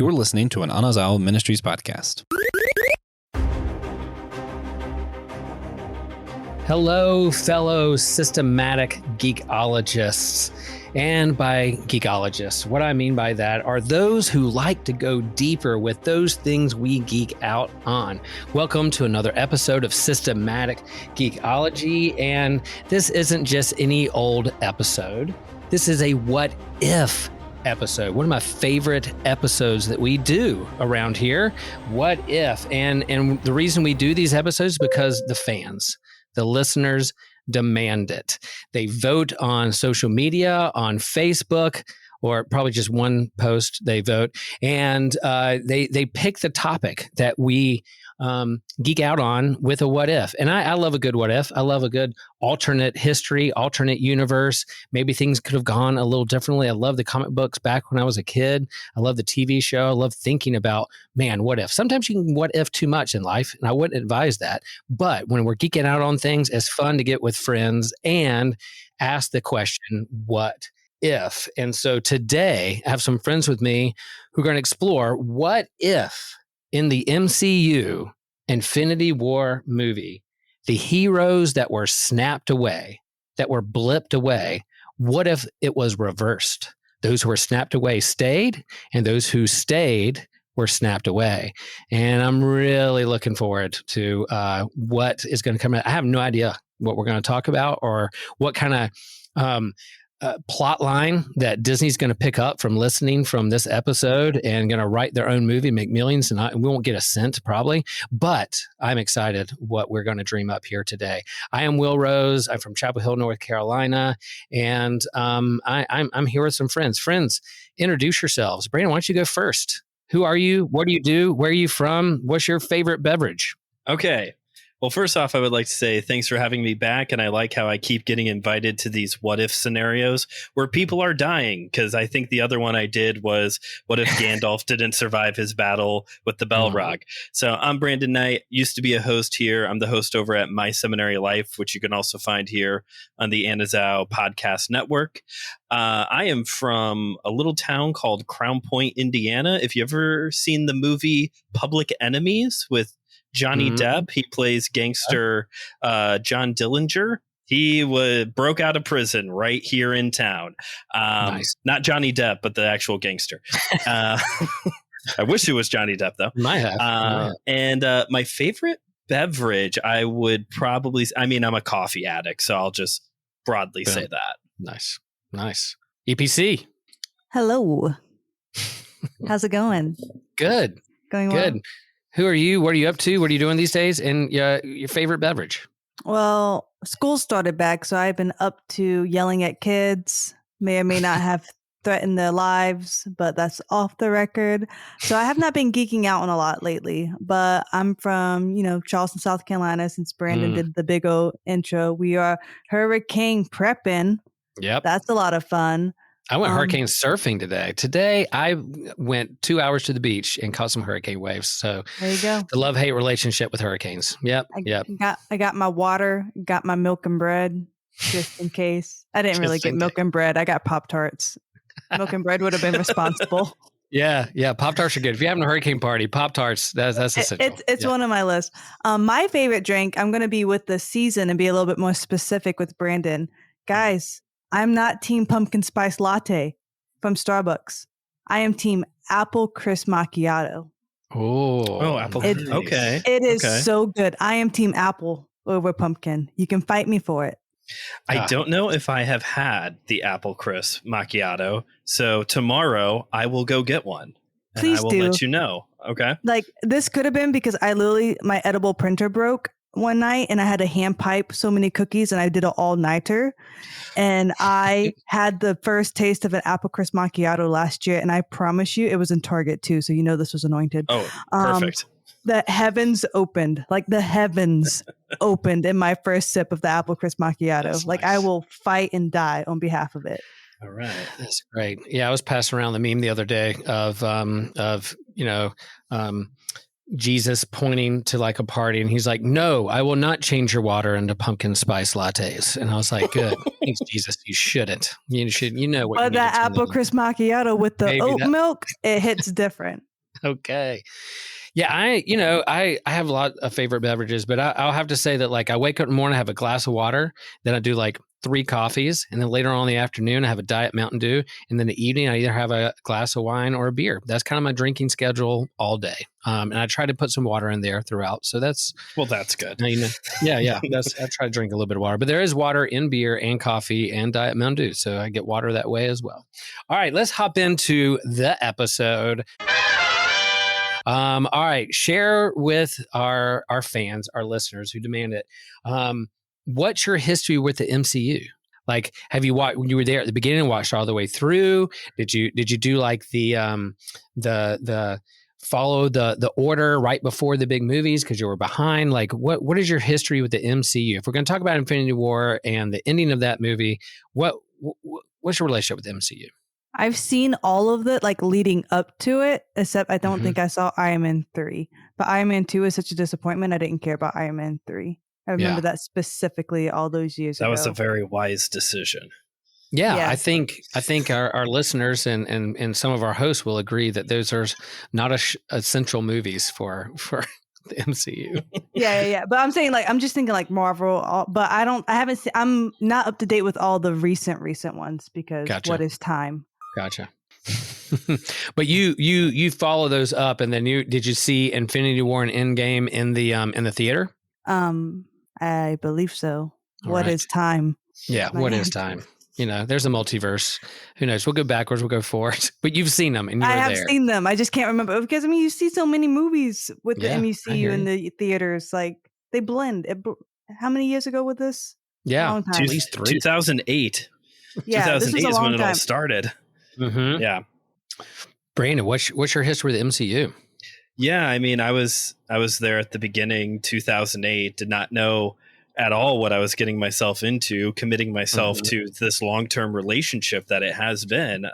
You're listening to an Anazao Ministries podcast. Hello, fellow systematic geekologists. And by geekologists, what I mean by that are those who like to go deeper with those things we geek out on. Welcome to another episode of Systematic Geekology. And this isn't just any old episode. This is a what if episode. One of my favorite episodes that we do around here. What if? And the reason we do these episodes is because the fans, the listeners demand it. They vote on social media, on Facebook, or probably just one post they vote, and they pick the topic that we geek out on with a what if. And I love a good what if. I love a good alternate history, alternate universe. Maybe things could have gone a little differently. I love the comic books back when I was a kid. I love the TV show. I love thinking about, man, what if? Sometimes you can what if too much in life, and I wouldn't advise that. But when we're geeking out on things, it's fun to get with friends and ask the question, what if? And so today, I have some friends with me who are going to explore what if in the MCU Infinity War movie, the heroes that were snapped away, that were blipped away, what if it was reversed? Those who were snapped away stayed, and those who stayed were snapped away. And I'm really looking forward to what is going to come out. I have no idea what we're going to talk about or what kind of plot line that Disney's going to pick up from listening from this episode and going to write their own movie, make millions, and we won't get a cent probably, but I'm excited what we're going to dream up here today. I am Will Rose. I'm from Chapel Hill, North Carolina, and I'm here with some friends. Friends, introduce yourselves. Brandon, why don't you go first? Who are you? What do you do? Where are you from? What's your favorite beverage? Okay. Well, first off, I would like to say thanks for having me back. And I like how I keep getting invited to these what if scenarios where people are dying. Because I think the other one I did was what if Gandalf didn't survive his battle with the Balrog. So I'm Brandon Knight, used to be a host here. I'm the host over at My Seminary Life, which you can also find here on the Anazao podcast network. I am from a little town called Crown Point, Indiana. If you ever seen the movie Public Enemies with Johnny Depp, he plays gangster John Dillinger. He broke out of prison right here in town. Nice. Not Johnny Depp, but the actual gangster. I wish it was Johnny Depp, though. Might have. And my favorite beverage, I would probably, I'm a coffee addict, so I'll just broadly say that. Nice. EPC. Hello. How's it going? Good. Going well. Good. Who are you? What are you up to? What are you doing these days? And your favorite beverage? Well, school started back, so I've been up to yelling at kids. May or may not have threatened their lives, but that's off the record. So I have not been geeking out on a lot lately, but I'm from, Charleston, South Carolina, since Brandon did the big old intro. We are hurricane prepping. Yep. That's a lot of fun. I went hurricane surfing today. Today, I went 2 hours to the beach and caught some hurricane waves. So there you go. The love-hate relationship with hurricanes. Yep. I got my water, got my milk and bread, just in case. I didn't really get milk and bread. I got Pop-Tarts. Milk and bread would have been responsible. Yeah. Pop-Tarts are good. If you're having a hurricane party, Pop-Tarts, that's essential. It's one of my lists. My favorite drink, I'm going to be with the season and be a little bit more specific with Brandon. Guys, I'm not team pumpkin spice latte from Starbucks. I am team apple crisp macchiato. Oh, apple. Okay. It is so good. I am team apple over pumpkin. You can fight me for it. I don't know if I have had the apple crisp macchiato. So tomorrow I will go get one. And Please I will do. let you know. Okay. Like this could have been because my edible printer broke one night and I had to hand pipe so many cookies and I did an all-nighter. And I had the first taste of an apple crisp macchiato last year. And I promise you it was in Target too. So this was anointed. Oh, perfect. The heavens opened, like the heavens opened in my first sip of the apple crisp macchiato. That's like nice. I will fight and die on behalf of it. All right. That's great. Yeah, I was passing around the meme the other day of Jesus pointing to like a party, and he's like, "No, I will not change your water into pumpkin spice lattes." And I was like, "Good, thanks, Jesus. You shouldn't. You should. You know what." But that apple crisp macchiato with the oat milk, it hits different. Okay. Yeah, I have a lot of favorite beverages, but I'll have to say that like I wake up in the morning, I have a glass of water, then I do like 3 coffees, and then later on in the afternoon, I have a diet Mountain Dew, and then the evening, I either have a glass of wine or a beer. That's kind of my drinking schedule all day, and I try to put some water in there throughout. So that's good. yeah. I try to drink a little bit of water, but there is water in beer and coffee and diet Mountain Dew, so I get water that way as well. All right, let's hop into the episode. All right, share with our fans, our listeners who demand it. What's your history with the MCU? Like, have you watched? When you were there at the beginning, watched all the way through? Did you do like the follow the order right before the big movies because you were behind? Like, what is your history with the MCU? If we're going to talk about Infinity War and the ending of that movie, what's your relationship with the MCU? I've seen all of it like leading up to it, except I don't think I saw Iron Man 3. But Iron Man 2 is such a disappointment. I didn't care about Iron Man 3. I remember that specifically all those years ago. That was a very wise decision. Yeah, I think our listeners and some of our hosts will agree that those are not essential movies for the MCU. Yeah. But I'm saying like I'm just thinking like Marvel, but I haven't seen. I'm not up to date with all the recent ones because what is time? Gotcha. But you follow those up, and then did you see Infinity War and Endgame in the theater? I believe so. All what right. is time? Yeah, what is time? There's a multiverse. Who knows? We'll go backwards. We'll go forward. But you've seen them, and I have seen them. I just can't remember because you see so many movies with the MCU in the theaters. Like they blend. How many years ago was this? Yeah, long time. At least 3. 2008. Yeah, 2008 is when it all started. Mm-hmm. Yeah. Brandon, what's your history with the MCU? Yeah, I mean, I was there at the beginning, 2008, did not know at all what I was getting myself into, committing myself to this long-term relationship that it has been.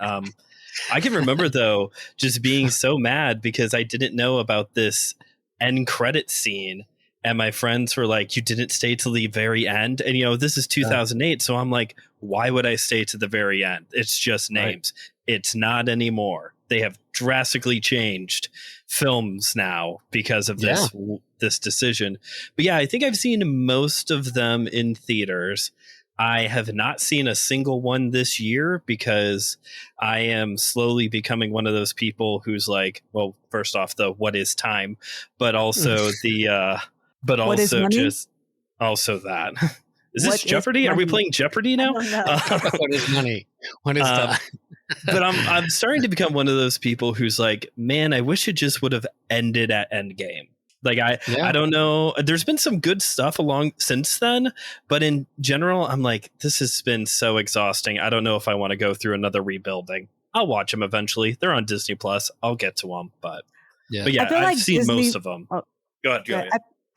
I can remember, though, just being so mad because I didn't know about this end credit scene. And my friends were like, you didn't stay till the very end. And, this is 2008. So I'm like, why would I stay to the very end? It's just names. Right. It's not anymore. They have drastically changed films now because of this decision. But yeah, I think I've seen most of them in theaters. I have not seen a single one this year because I am slowly becoming one of those people who's like, well, first off, what is time, but also but what also just also that. Is this Jeopardy? Are we playing Jeopardy now? What is money? What is time? But I'm starting to become one of those people who's like, man, I wish it just would have ended at Endgame. Like I don't know. There's been some good stuff along since then, but in general, I'm like, this has been so exhausting. I don't know if I want to go through another rebuilding. I'll watch them eventually. They're on Disney Plus. I'll get to them, but I've seen most of them. Go ahead.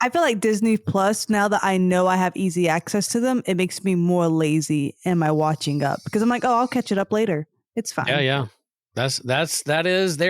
I feel like Disney Plus, now that I know I have easy access to them, it makes me more lazy in my watching up because I'm like, oh, I'll catch it up later. It's fine. Yeah. There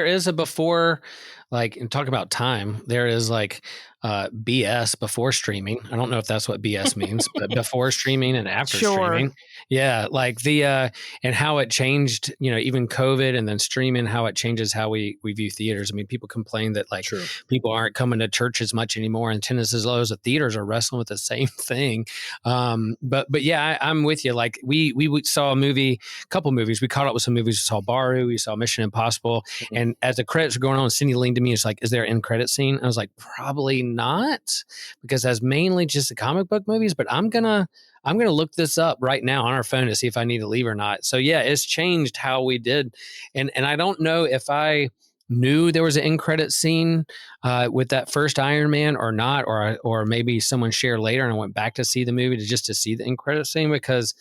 is a before, like, and talk about time. There is like BS before streaming. I don't know if that's what BS means, but before streaming and after streaming. Yeah. Like and how it changed, even COVID and then streaming, how it changes how we view theaters. I mean, people complain that like people aren't coming to church as much anymore and attendance is low, so theaters are wrestling with the same thing. But yeah, I'm with you. Like we saw a couple movies. We caught up with some movies. We saw Baru, we saw Mission Impossible. Mm-hmm. And as the credits were going on, Cindy leaned to me. It's like, is there an end credit scene? I was like, probably not, because that's mainly just the comic book movies, but I'm gonna look this up right now on our phone to see if I need to leave or not. So yeah, it's changed how we did. And I don't know if I knew there was an end credit scene with that first Iron Man or not, or maybe someone shared later and I went back to see the movie to see the end credit scene, because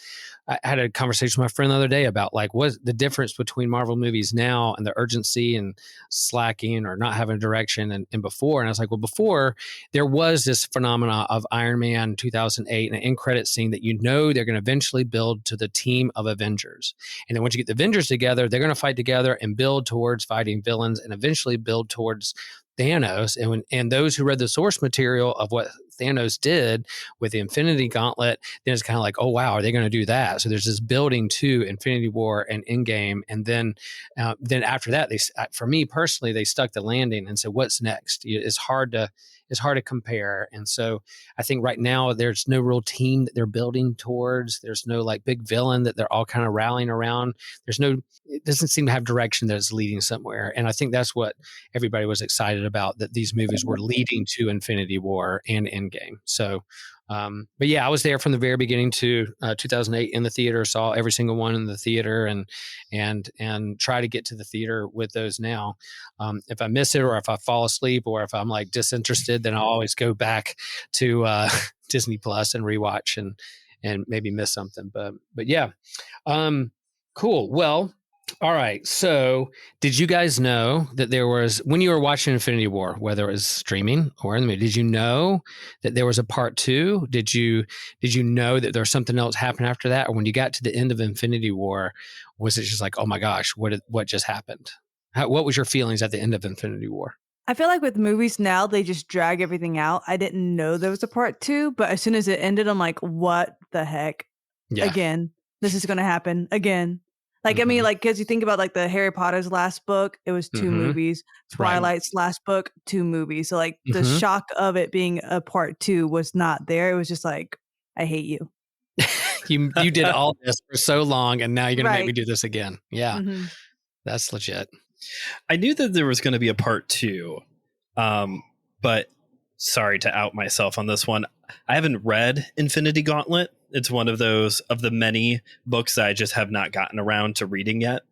I had a conversation with my friend the other day about like what's the difference between Marvel movies now and the urgency and slacking or not having a direction and before. And I was like, well, before there was this phenomena of Iron Man 2008 and an end credit scene that they're going to eventually build to the team of Avengers. And then once you get the Avengers together, they're going to fight together and build towards fighting villains and eventually build towards Thanos. And those who read the source material of what Thanos did with the Infinity Gauntlet, then it's kind of like, oh wow, are they going to do that? So there's this building to Infinity War and Endgame, and then after that, for me personally, they stuck the landing and said, what's next? It's hard to compare, and so I think right now there's no real team that they're building towards. There's no like big villain that they're all kind of rallying around. It doesn't seem to have direction that is leading somewhere. And I think that's what everybody was excited about, that these movies were leading to Infinity War and Endgame. So, but yeah, I was there from the very beginning to 2008 in the theater, saw every single one in the theater, and try to get to the theater with those now. If I miss it, or if I fall asleep, or if I'm like disinterested, then I'll always go back to Disney Plus and rewatch and maybe miss something. But yeah, cool. Well, all right. So did you guys know that there was, when you were watching Infinity War, whether it was streaming or in the movie, did you know that there was a part 2? Did you know that there was something else happened after that? Or when you got to the end of Infinity War, was it just like, oh my gosh, what just happened? What was your feelings at the end of Infinity War? I feel like with movies now, they just drag everything out. I didn't know there was a part 2, but as soon as it ended, I'm like, what the heck? Yeah. Again, this is going to happen again. Like, I mean, like, because you think about like the Harry Potter's last book, it was 2 movies. Twilight's last book, 2 movies. So like the shock of it being a part 2 was not there. It was just like, I hate you. you did all this for so long, and now you're going to make me do this again. Yeah, that's legit. I knew that there was going to be a part 2, but sorry to out myself on this one. I haven't read Infinity Gauntlet. It's one of those of the many books I just have not gotten around to reading yet.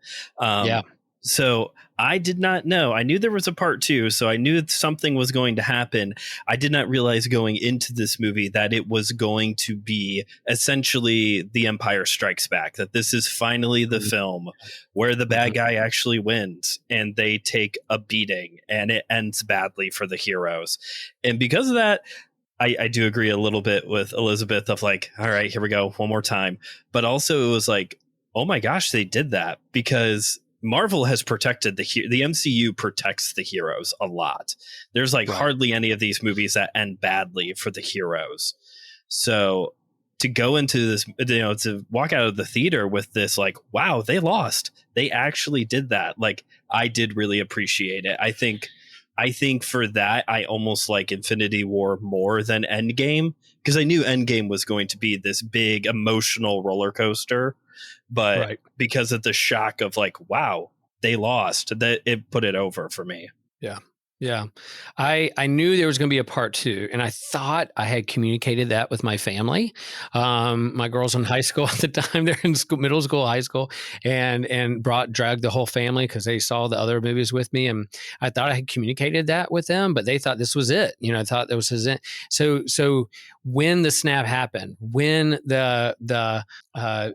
So I did not know. I knew there was a part 2, so I knew something was going to happen. I did not realize going into this movie that it was going to be essentially The Empire Strikes Back, that this is finally the film where the bad guy actually wins and they take a beating and it ends badly for the heroes. And because of that, I do agree a little bit with Elizabeth of like, all right, here we go one more time. But also it was like, oh my gosh, they did that, because Marvel has protected the MCU protects the heroes a lot. There's like hardly any of these movies that end badly for the heroes. So to go into this, to walk out of the theater with this, like, wow, they lost. They actually did that. Like, I did really appreciate it. I think for that, I almost like Infinity War more than Endgame, because I knew Endgame was going to be this big emotional roller coaster. But because of the shock of like, wow, they lost, that it put it over for me. Yeah. Yeah. I knew there was going to be a part 2, and I thought I had communicated that with my family. My girls in high school at the time, they're in school, middle school, high school, and dragged the whole family because they saw the other movies with me. And I thought I had communicated that with them, but they thought this was it. I thought that was his end. So when the snap happened, when the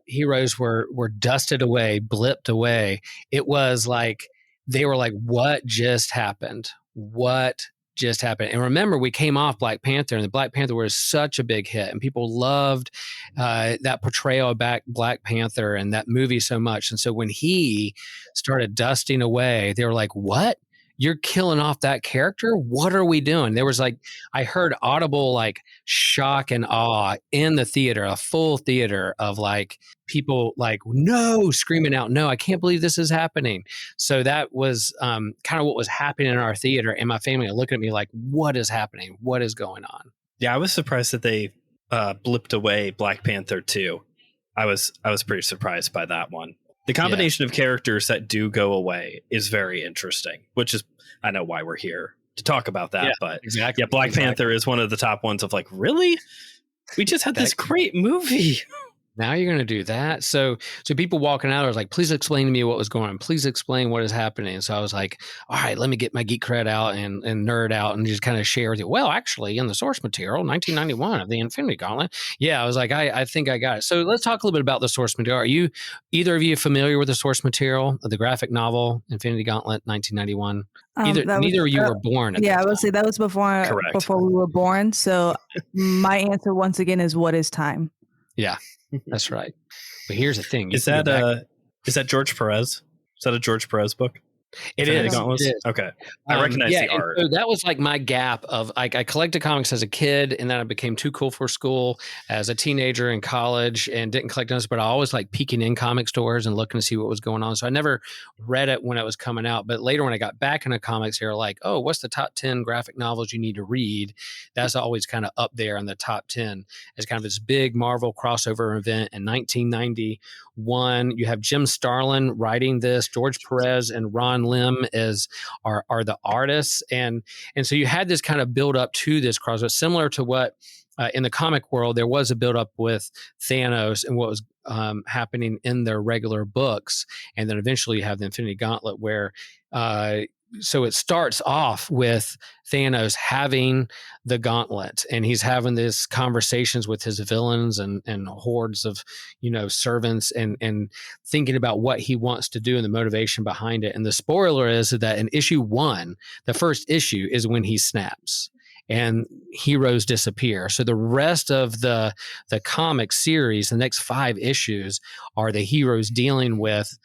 heroes were dusted away, blipped away, it was like, they were like, what just happened? What just happened? And remember, we came off Black Panther, and the Black Panther was such a big hit, and people loved that portrayal of Black Panther and that movie so much. And so when he started dusting away, they were like, what? You're killing off that character? What are we doing? There was like, I heard audible like shock and awe in the theater, a full theater of like people like, no, screaming out, no, I can't believe this is happening. So that was kind of what was happening in our theater. And my family are looking at me like, what is happening? What is going on? Yeah, I was surprised that they blipped away Black Panther 2. I was pretty surprised by that one. The combination of characters that do go away is very interesting, which is, I know why we're here to talk about that, but exactly. Yeah, Black Panther is one of the top ones of like, really? We just had this great movie. Now you're going to do that. So people walking out, I was like, please explain to me what was going on. Please explain what is happening. So I was like, all right, let me get my geek cred out and nerd out and just kind of share with you. Well, actually, in the source material, 1991 of the Infinity Gauntlet. Yeah, I was like, I think I got it. So let's talk a little bit about the source material. Are either of you familiar with the source material of the graphic novel, Infinity Gauntlet, 1991? Neither of you were born. Yeah, I would say that was before we were born. So my answer once again is, what is time? Yeah. That's right. But here's the thing. Is that George Perez? Is that a George Perez book? It Infinity is. Gauntlet? It is. Okay. I recognize the and art. so that was like my gap of like I collected comics as a kid, and then I became too cool for school as a teenager in college, and didn't collect those. But I always like peeking in comic stores and looking to see what was going on. So I never read it when it was coming out. But later, when I got back into comics, here, like, oh, what's the top 10 graphic novels you need to read? That's always kind of up there in the top 10 as kind of this big Marvel crossover event in 1991. You have Jim Starlin writing this, George Perez and Ron Lim are the artists, and so you had this kind of build up to this crossover, similar to what in the comic world there was a build up with Thanos and what was happening in their regular books, and then eventually you have the Infinity Gauntlet where. So it starts off with Thanos having the gauntlet, and he's having these conversations with his villains and hordes of, servants, and thinking about what he wants to do and the motivation behind it. And the spoiler is that in issue 1, the first issue, is when he snaps and heroes disappear. So the rest of the comic series, the next 5 issues, are the heroes dealing with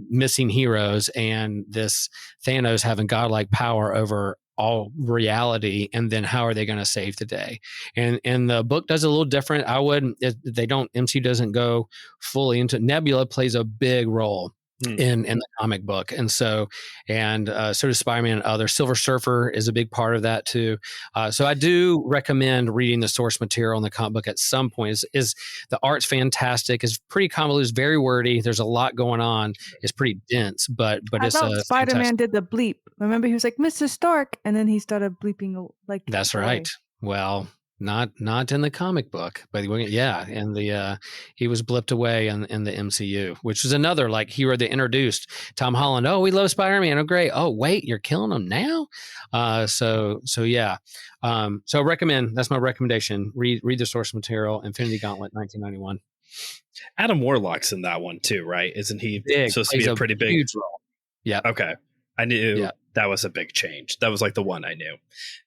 missing heroes and this Thanos having godlike power over all reality, and then how are they going to save the day? And the book does a little different. MCU doesn't go fully into. Nebula plays a big role in the comic book, and so does Spider-Man and others. Silver Surfer is a big part of that too. So I do recommend reading the source material in the comic book at some point. Is the art's fantastic? It's pretty convoluted, it's very wordy. There's a lot going on. It's pretty dense, but I it's thought Spider-Man did the bleep. Remember, he was like Mr. Stark, and then he started bleeping like. That's right. Well, not in the comic book, but and he was blipped away in the MCU, which is another like hero they introduced. Tom Holland, oh, we love Spider-Man, oh great, oh wait, you're killing him now. So I recommend, that's my recommendation. Read the source material, Infinity Gauntlet, 1991. Adam Warlock's in that one too, right? Isn't he supposed to be a pretty big role? Yeah. Okay. I knew that was a big change. That was like the one I knew.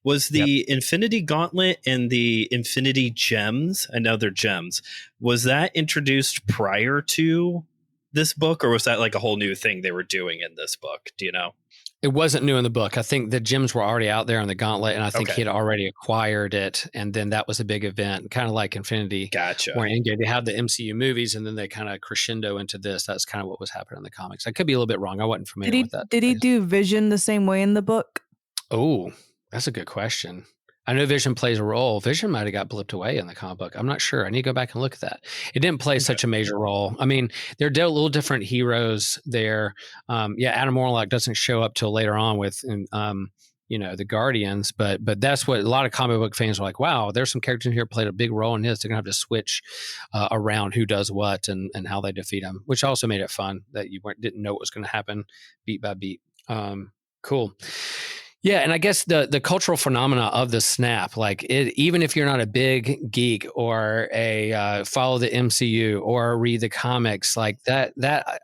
Was the Infinity Gauntlet and the Infinity Gems, I know they're gems, was that introduced prior to this book, or was that like a whole new thing they were doing in this book? Do you know? It wasn't new in the book. I think the gems were already out there on the Gauntlet, and I think he had already acquired it. And then that was a big event, kind of like Infinity. Gotcha. Where they had the MCU movies, and then they kind of crescendo into this. That's kind of what was happening in the comics. I could be a little bit wrong. I wasn't familiar with that. Did he do Vision the same way in the book? Oh, that's a good question. I know Vision plays a role. Vision might have got blipped away in the comic book. I'm not sure. I need to go back and look at that. It didn't play such a major role. I mean, they're a little different heroes there. Adam Warlock doesn't show up till later on with, the Guardians, but that's what a lot of comic book fans are like, wow, there's some characters in here played a big role in this. They're going to have to switch around who does what and how they defeat them, which also made it fun that you didn't know what was going to happen beat by beat. Cool. Yeah, and I guess the cultural phenomena of the snap, like even if you're not a big geek or a follow the MCU or read the comics, like that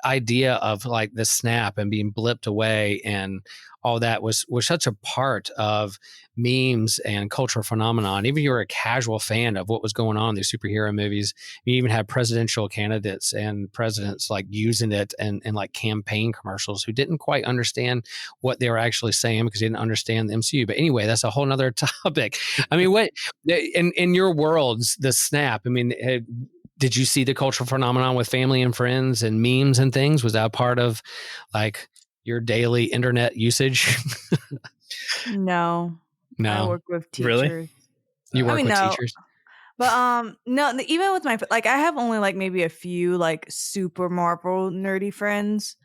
idea of like the snap and being blipped away and all that was such a part of memes and cultural phenomenon. Even if you were a casual fan of what was going on in these superhero movies, you even had presidential candidates and presidents like using it and like campaign commercials who didn't quite understand what they were actually saying because they didn't understand the MCU. But anyway, that's a whole nother topic. I mean, what in your worlds, the snap, I mean, did you see the cultural phenomenon with family and friends and memes and things? Was that part of like your daily internet usage? No. I work with teachers. Really? You work with teachers? But no, even with my I have only like maybe a few like super Marvel nerdy friends,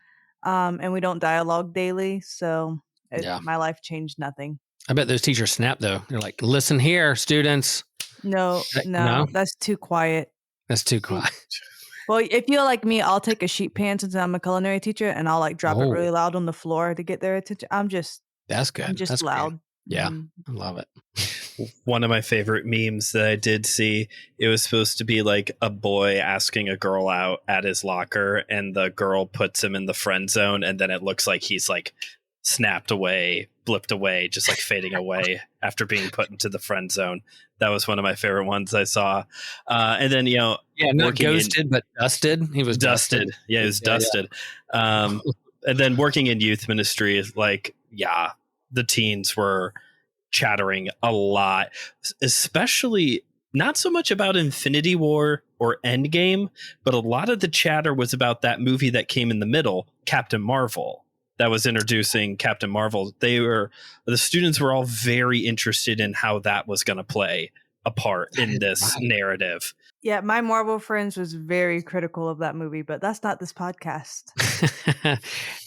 and we don't dialogue daily, so my life changed nothing. I bet those teachers snap though. They're like, "Listen here, students." No, that's too quiet. That's too quiet. Well, if you're like me, I'll take a sheet pan since I'm a culinary teacher, and I'll like drop it really loud on the floor to get their attention. That's good. I'm just that's loud. Great. Yeah, I love it. One of my favorite memes that I did see, it was supposed to be like a boy asking a girl out at his locker, and the girl puts him in the friend zone, and then it looks like he's like snapped away, blipped away, just like fading away after being put into the friend zone. That was one of my favorite ones I saw. And then, not ghosted, but dusted. He was dusted. Yeah, he was dusted. And then working in youth ministry is like, yeah, the teens were chattering a lot, especially not so much about Infinity War or Endgame, but a lot of the chatter was about that movie that came in the middle, Captain Marvel, that was introducing Captain Marvel. The students were all very interested in how that was going to play a part in this narrative. Yeah, my Marvel friends was very critical of that movie, but that's not this podcast.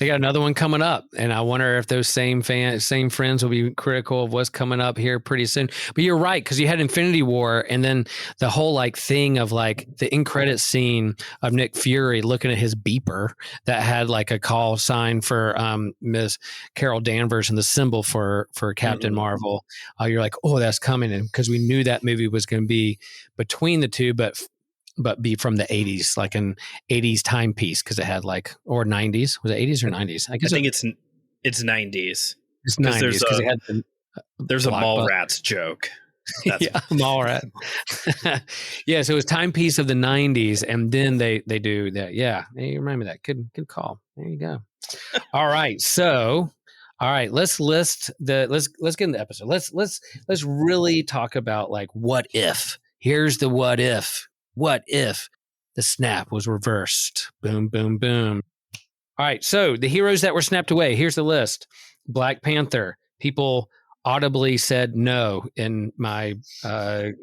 They got another one coming up, and I wonder if those same friends will be critical of what's coming up here pretty soon. But you're right, because you had Infinity War, and then the whole like thing of like the end credit scene of Nick Fury looking at his beeper that had like a call sign for Miss Carol Danvers and the symbol for Captain Marvel. You're like, oh, that's coming, and because we knew that movie was going to be between the two, but be from the 80s, like an 80s timepiece, because it had like, or 90s. Was it 80s or 90s? I think it's 90s. It's 90s because it had there's a Mallrats joke. Yeah, Mallrat. Yeah, so it was timepiece of the 90s, and then they do that. Yeah, you remember that. Good call. There you go. All right, so let's get in the episode. Let's really talk about like what if. Here's the what if. What if the snap was reversed? Boom, boom, boom. All right. So the heroes that were snapped away, here's the list. Black Panther. People audibly said no in my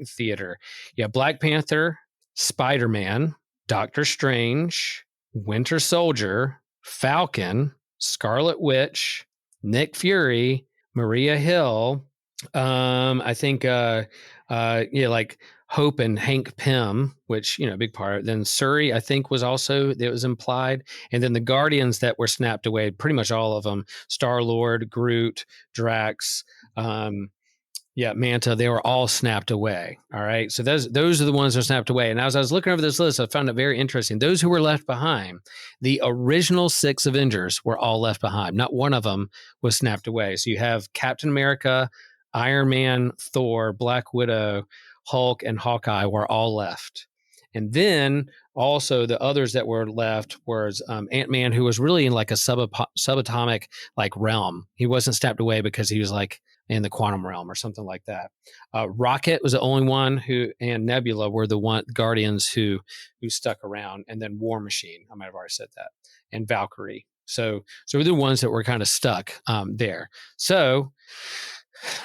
theater. Yeah. Black Panther, Spider-Man, Doctor Strange, Winter Soldier, Falcon, Scarlet Witch, Nick Fury, Maria Hill. I think, like Hope and Hank Pym, which, a big part. Then Surrey, I think, was also, it was implied. And then the Guardians that were snapped away, pretty much all of them, Star-Lord, Groot, Drax, Manta, they were all snapped away. All right. So those are the ones that are snapped away. And as I was looking over this list, I found it very interesting. Those who were left behind, the original 6 Avengers were all left behind. Not one of them was snapped away. So you have Captain America, Iron Man, Thor, Black Widow, Hulk, and Hawkeye were all left. And then also the others that were left was Ant-Man, who was really in like a subatomic like realm. He wasn't snapped away because he was like in the quantum realm or something like that. Rocket was the only one and Nebula were the Guardians who stuck around, and then War Machine, I might have already said that, and Valkyrie. So we're the ones that were kind of stuck there. So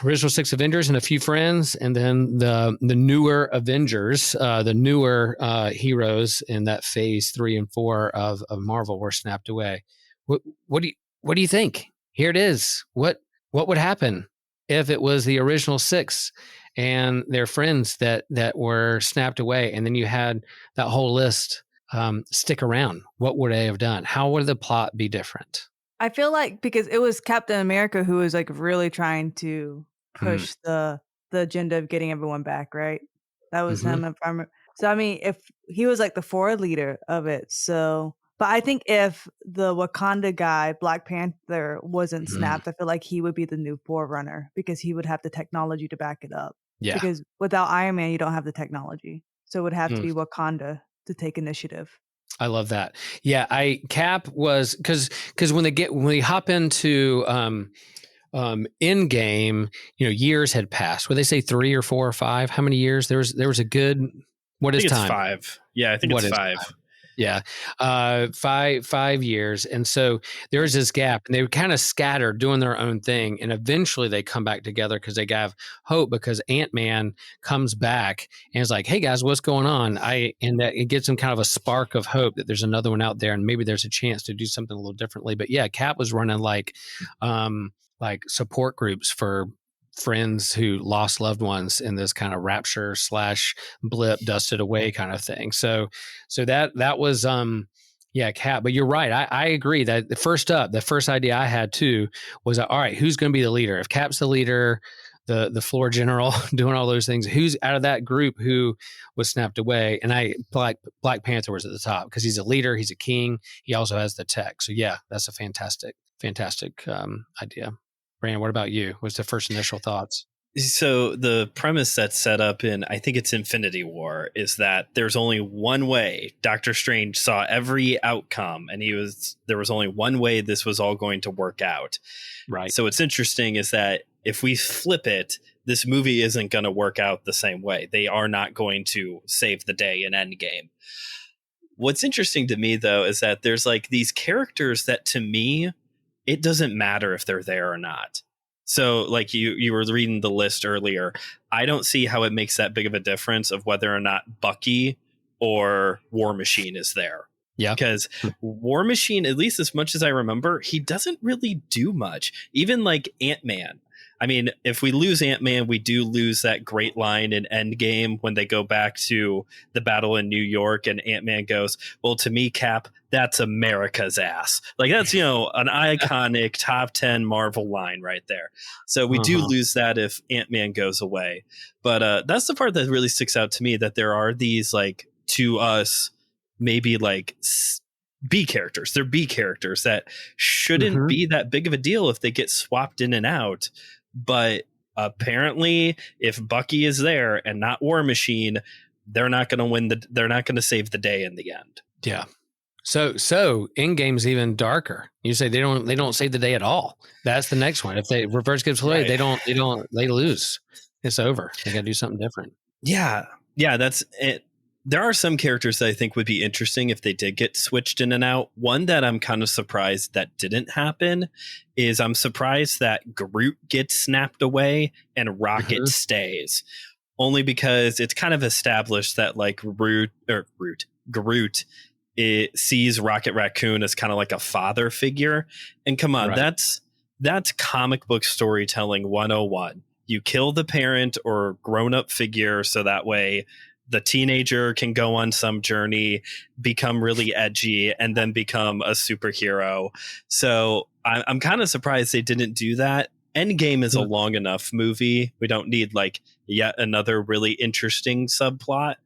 original 6 Avengers and a few friends, and then the newer Avengers, the newer heroes in that phase 3 and 4 of Marvel were snapped away. What do you think? Here it is. What would happen if it was the original 6 and their friends that were snapped away, and then you had that whole list stick around? What would they have done? How would the plot be different? I feel like because it was Captain America who was like really trying to push the agenda of getting everyone back, right? That was him. So I mean, if he was like the forward leader of it, but I think if the Wakanda guy, Black Panther, wasn't snapped, I feel like he would be the new forerunner because he would have the technology to back it up. Yeah. Because without Iron Man, you don't have the technology, so it would have to be Wakanda to take initiative. I love that. Yeah, Cap was because when we hop into Endgame, years had passed. Would they say 3 or 4 or 5? How many years? There was a good. What is time? It's 5. Yeah, I think it's 5. Yeah, 5 years, and so there was this gap, and they were kind of scattered, doing their own thing, and eventually they come back together because they have hope. Because Ant-Man comes back and is like, "Hey guys, what's going on?" And that it gives them kind of a spark of hope that there's another one out there, and maybe there's a chance to do something a little differently. But yeah, Cap was running like support groups for friends who lost loved ones in this kind of rapture / blip dusted away kind of thing. So that was Cap. But you're right. I agree that the first idea I had too was all right, who's going to be the leader? If Cap's the leader, the floor general doing all those things, who's out of that group who was snapped away? And Black Panther was at the top because he's a leader, he's a king, he also has the tech. So yeah, that's a fantastic idea. Brandon, what about you? What's the first initial thoughts? So the premise that's set up in, I think it's Infinity War, is that there's only one way. Doctor Strange saw every outcome, and there was only one way this was all going to work out. Right. So what's interesting is that if we flip it, this movie isn't going to work out the same way. They are not going to save the day in Endgame. What's interesting to me, though, is that there's like these characters that, to me, it doesn't matter if they're there or not. So like you were reading the list earlier, I don't see how it makes that big of a difference of whether or not Bucky or War Machine is there. Yeah. Because War Machine, at least as much as I remember, he doesn't really do much. Even like Ant-Man. I mean, if we lose Ant-Man, we do lose that great line in Endgame when they go back to the battle in New York and Ant-Man goes, well, to me, Cap, that's America's ass. Like that's, an iconic top 10 Marvel line right there. So we do lose that if Ant-Man goes away. But that's the part that really sticks out to me, that there are these, like, to us, maybe like B characters. They're B characters that shouldn't be that big of a deal if they get swapped in and out. But apparently, if Bucky is there and not War Machine, they're not going to win. They're not going to save the day in the end. Yeah. So Endgame's even darker. You say they don't save the day at all. That's the next one. If they reverse gives away, right. They lose. It's over. They got to do something different. Yeah, that's it. There are some characters that I think would be interesting if they did get switched in and out. One that I'm kind of surprised that didn't happen is I'm surprised that Groot gets snapped away and Rocket stays. Only because it's kind of established that like Groot it sees Rocket Raccoon as kind of like a father figure. And come on, right. that's comic book storytelling 101. You kill the parent or grown-up figure so that way the teenager can go on some journey, become really edgy, and then become a superhero. So I'm kind of surprised they didn't do that. Endgame is a long enough movie. We don't need like yet another really interesting subplot.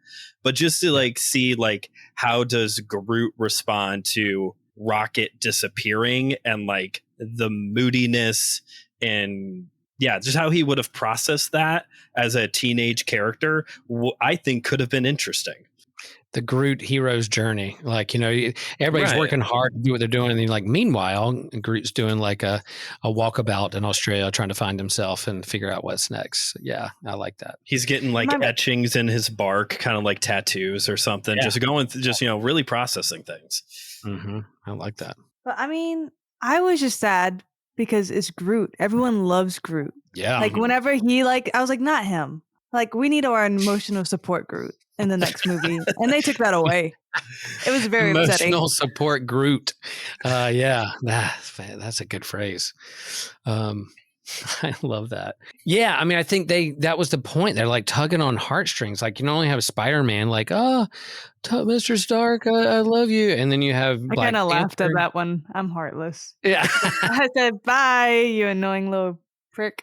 But just to like see like how does Groot respond to Rocket disappearing and like the moodiness and just how he would have processed that as a teenage character, I think could have been interesting. The Groot hero's journey. Like, everybody's working hard to do what they're doing. And then like, meanwhile, Groot's doing like a walkabout in Australia, trying to find himself and figure out what's next. Yeah, I like that. He's getting like etchings in his bark, kind of like tattoos or something, just going through, really processing things. I like that. But I mean, I was just sad because it's Groot. Everyone loves Groot. Yeah. Like whenever he I was like, not him. Like we need our emotional support Groot in the next movie. And they took that away. It was very upsetting. Emotional support Groot. Yeah, that's a good phrase. I love that. Yeah, I mean, I think that was the point. They're like tugging on heartstrings. Like you don't only have Spider-Man like, Mr. Stark, I love you. And then you have I kind of laughed at that one. I'm heartless. Yeah. I said, bye, you annoying little prick.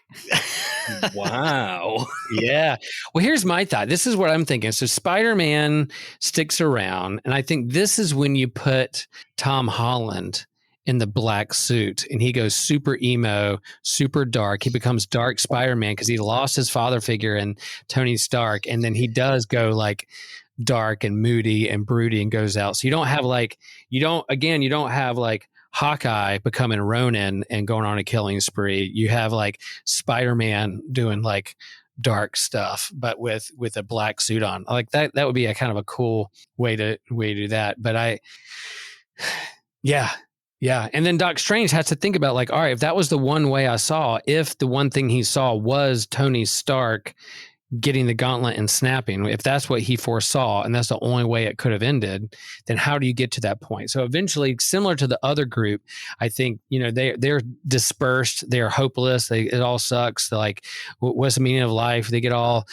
Wow. Yeah. Well, here's my thought. This is what I'm thinking. So Spider-Man sticks around, and I think this is when you put Tom Holland in the black suit and he goes super emo, super dark. He becomes dark Spider-Man because he lost his father figure in Tony Stark. And then he does go like dark and moody and broody and goes out. So you don't have like Hawkeye becoming Ronin and going on a killing spree. You have like Spider-Man doing like dark stuff, but with a black suit on. Like that would be a kind of a cool way to do that. But yeah. And then Doc Strange has to think about like, all right, if that was the one way I saw, if the one thing he saw was Tony Stark getting the gauntlet and snapping, if that's what he foresaw and that's the only way it could have ended, then how do you get to that point? So eventually, similar to the other group, I think, they're dispersed, they're hopeless, it all sucks. They're like, what's the meaning of life? They get all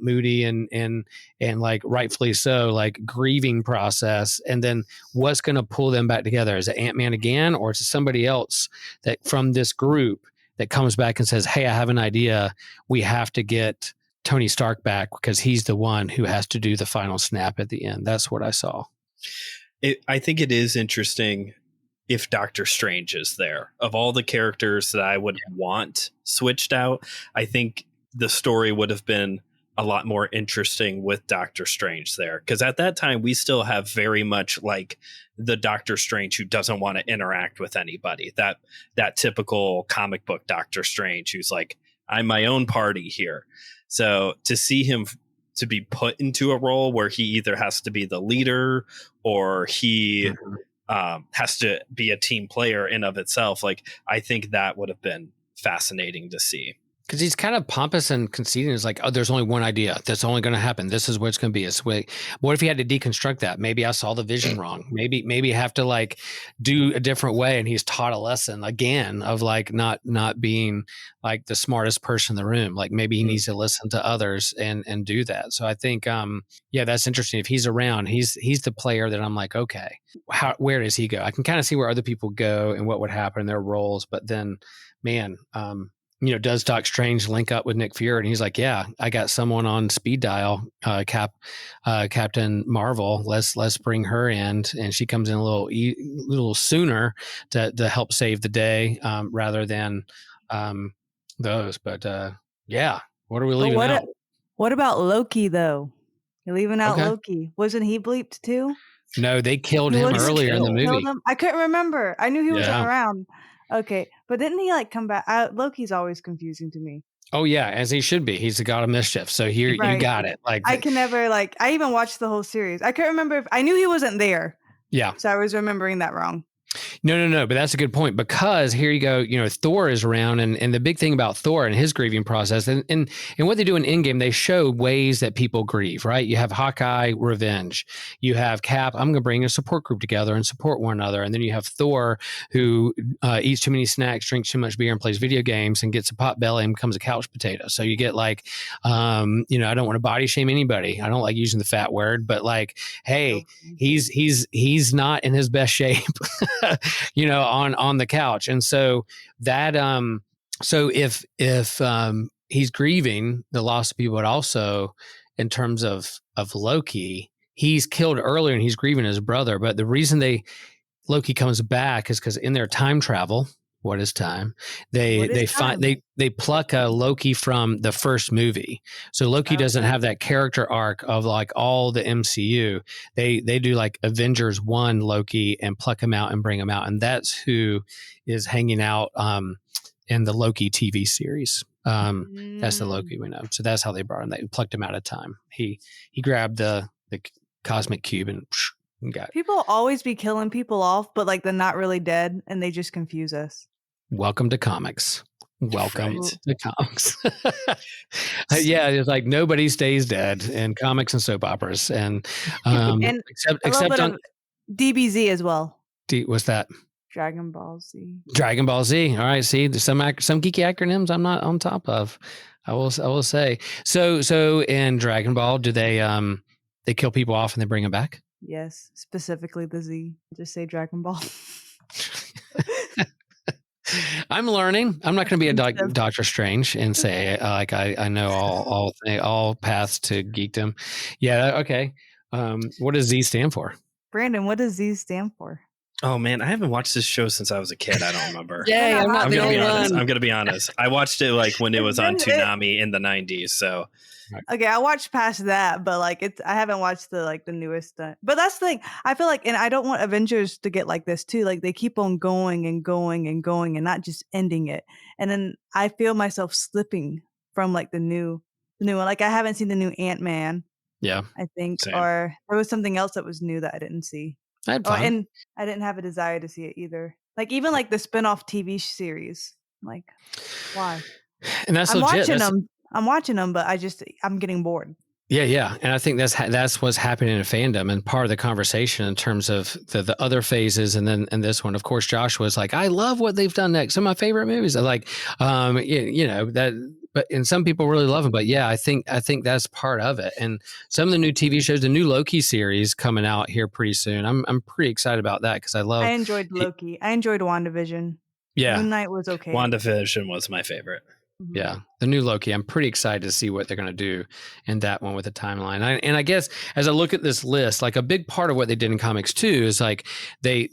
moody and like rightfully so, like grieving process. And then what's going to pull them back together? Is it Ant-Man again, or is it somebody else that from this group that comes back and says, hey, I have an idea. We have to get Tony Stark back because he's the one who has to do the final snap at the end. That's what I saw. I think it is interesting if Doctor Strange is there. Of all the characters that I would want switched out, I think the story would have been a lot more interesting with Doctor Strange there. Because at that time, we still have very much like the Doctor Strange who doesn't want to interact with anybody. That typical comic book Doctor Strange who's like, I'm my own party here. So to see him to be put into a role where he either has to be the leader or he has to be a team player in of itself, like I think that would have been fascinating to see. Because he's kind of pompous and conceited. It's like, oh, there's only one idea. That's only going to happen. This is what it's going to be. What if he had to deconstruct that? Maybe I saw the vision wrong. Maybe have to like do a different way. And he's taught a lesson again of like not being like the smartest person in the room. Like maybe he needs to listen to others and do that. So I think, that's interesting. If he's around, he's the player that I'm like, okay, where does he go? I can kind of see where other people go and what would happen in their roles. But then, man, does Doc Strange link up with Nick Fury? And he's like, yeah, I got someone on speed dial, Captain Marvel. Let's bring her in. And she comes in a little sooner to help save the day rather than those. But what are we leaving out? What about Loki, though? You're leaving out Loki. Wasn't he bleeped too? No, they killed him earlier in the movie. I couldn't remember. I knew he wasn't around. Okay, but didn't he like come back? Loki's always confusing to me. Oh yeah, as he should be. He's the god of mischief. So here you got it. Like I can never I even watched the whole series. I couldn't remember I knew he wasn't there. Yeah. So I was remembering that wrong. No, but that's a good point because here you go, Thor is around and the big thing about Thor and his grieving process and what they do in Endgame, they show ways that people grieve, right? You have Hawkeye, revenge. You have Cap, I'm going to bring a support group together and support one another. And then you have Thor who eats too many snacks, drinks too much beer and plays video games and gets a pot belly and becomes a couch potato. So you get like, I don't want to body shame anybody. I don't like using the fat word, but like, hey, he's not in his best shape. On the couch. And so that, so if he's grieving the loss of people, but also in terms of Loki, he's killed earlier and he's grieving his brother. But the reason Loki comes back is because in their time travel, what is time? They pluck a Loki from the first movie. So Loki doesn't have that character arc of like all the MCU. They do like Avengers 1 Loki and pluck him out and bring him out. And that's who is hanging out in the Loki TV series. That's the Loki we know. So that's how they brought him. They plucked him out of time. He grabbed the cosmic cube and got. People always be killing people off, but like they're not really dead and they just confuse us. Welcome to comics. Welcome to comics. It's like nobody stays dead in comics and soap operas, and except on DBZ as well. What's that? Dragon Ball Z. Dragon Ball Z. All right. See, some geeky acronyms I'm not on top of. I will say. So in Dragon Ball, do they kill people off and they bring them back? Yes, specifically the Z. Just say Dragon Ball. I'm learning. I'm not going to be a Doctor Strange and say I know all paths to geekdom. Yeah. Okay. What does Z stand for? Brandon, what does Z stand for? Oh man, I haven't watched this show since I was a kid. I don't remember. Yeah, I'm gonna be honest. I'm gonna be honest. I watched it like when it was on Toonami in the 90s. So okay, I watched past that, but like I haven't watched the newest stuff. But that's the thing. I feel like, and I don't want Avengers to get like this too. Like they keep on going and going and going and not just ending it. And then I feel myself slipping from like the new one. Like I haven't seen the new Ant-Man. Yeah, I think, Same. or there was something else that was new that I didn't see. And I didn't have a desire to see it either. Like even like the spinoff TV series. Like, why? And that's I'm legit. I'm watching them, but I'm getting bored. Yeah, and I think that's what's happening in fandom, and part of the conversation in terms of the other phases, and then this one. Of course, Josh was like, "I love what they've done next. Some of my favorite movies." I like, that. But and some people really love them. But yeah, I think that's part of it. And some of the new TV shows, the new Loki series coming out here pretty soon. I'm pretty excited about that because I enjoyed Loki. I enjoyed WandaVision. Yeah, Moon Knight was okay. WandaVision was my favorite. Yeah, the new Loki. I'm pretty excited to see what they're going to do in that one with the timeline. And I guess as I look at this list, like a big part of what they did in comics too is like they